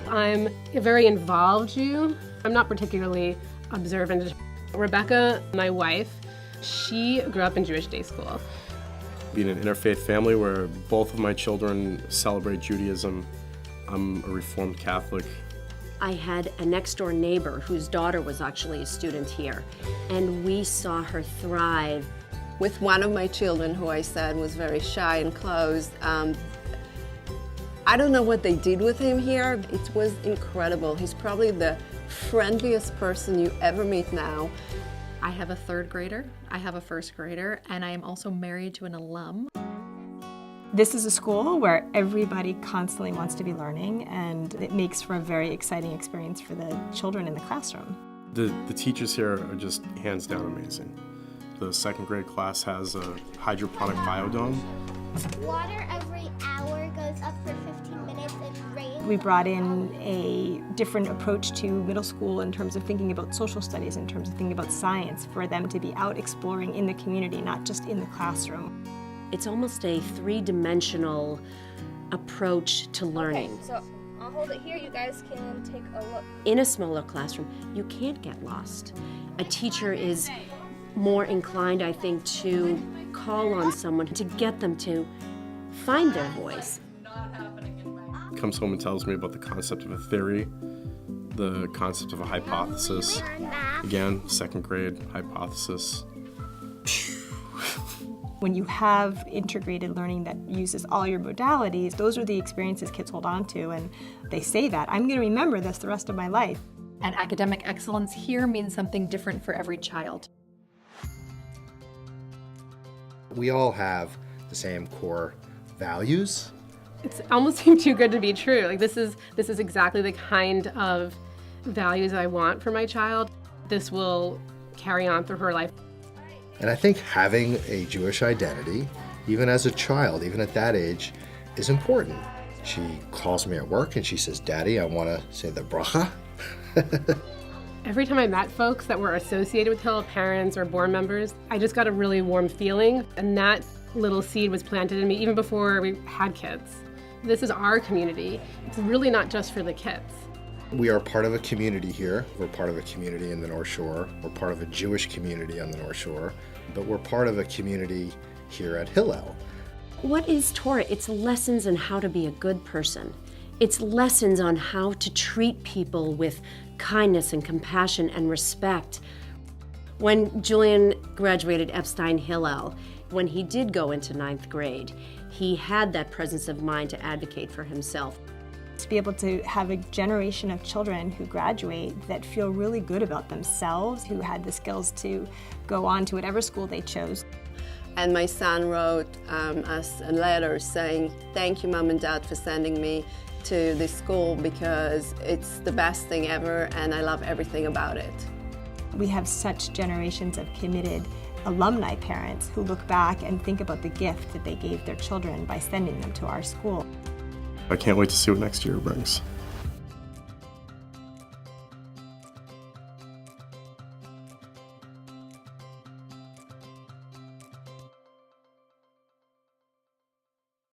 I'm a very involved Jew. I'm not particularly observant. Rebecca, my wife, she grew up in Jewish day school. Being an interfaith family where both of my children celebrate Judaism, I'm a Reformed Catholic. I had a next-door neighbor whose daughter was actually a student here, and we saw her thrive. With one of my children, who I said was very shy and closed, I don't know what they did with him here. It was incredible. He's probably the friendliest person you ever meet now. I have a third grader, I have a first grader, and I am also married to an alum. This is a school where everybody constantly wants to be learning, and it makes for a very exciting experience for the children in the classroom. The teachers here are just hands down amazing. The second grade class has a hydroponic biodome. Water every hour goes up for 15 minutes and rain. We brought in a different approach to middle school in terms of thinking about social studies, in terms of thinking about science, for them to be out exploring in the community, not just in the classroom. It's almost a three-dimensional approach to learning. Okay, so I'll hold it here. You guys can take a look. In a smaller classroom, you can't get lost. A teacher is more inclined, I think, to call on someone to get them to find their voice. Comes home and tells me about the concept of a theory, the concept of a hypothesis. Again, second grade hypothesis. When you have integrated learning that uses all your modalities, those are the experiences kids hold on to, and they say that, I'm going to remember this the rest of my life. And academic excellence here means something different for every child. We all have the same core values. It's almost seemed too good to be true. Like this is exactly the kind of values I want for my child. This will carry on through her life. And I think having a Jewish identity, even as a child, even at that age, is important. She calls me at work and she says, "Daddy, I want to say the bracha." Every time I met folks that were associated with Hillel, parents or board members, I just got a really warm feeling, and that little seed was planted in me even before we had kids. This is our community. It's really not just for the kids. We are part of a community here. We're part of a community in the North Shore. We're part of a Jewish community on the North Shore, but we're part of a community here at Hillel. What is Torah? It's lessons on how to be a good person. It's lessons on how to treat people with kindness and compassion and respect. When Julian graduated Epstein Hillel, when he did go into 9th grade, he had that presence of mind to advocate for himself. To be able to have a generation of children who graduate that feel really good about themselves, who had the skills to go on to whatever school they chose. And my son wrote us a letter saying, "Thank you, Mom and Dad, for sending me to this school because it's the best thing ever and I love everything about it." We have such generations of committed alumni parents who look back and think about the gift that they gave their children by sending them to our school. I can't wait to see what next year brings.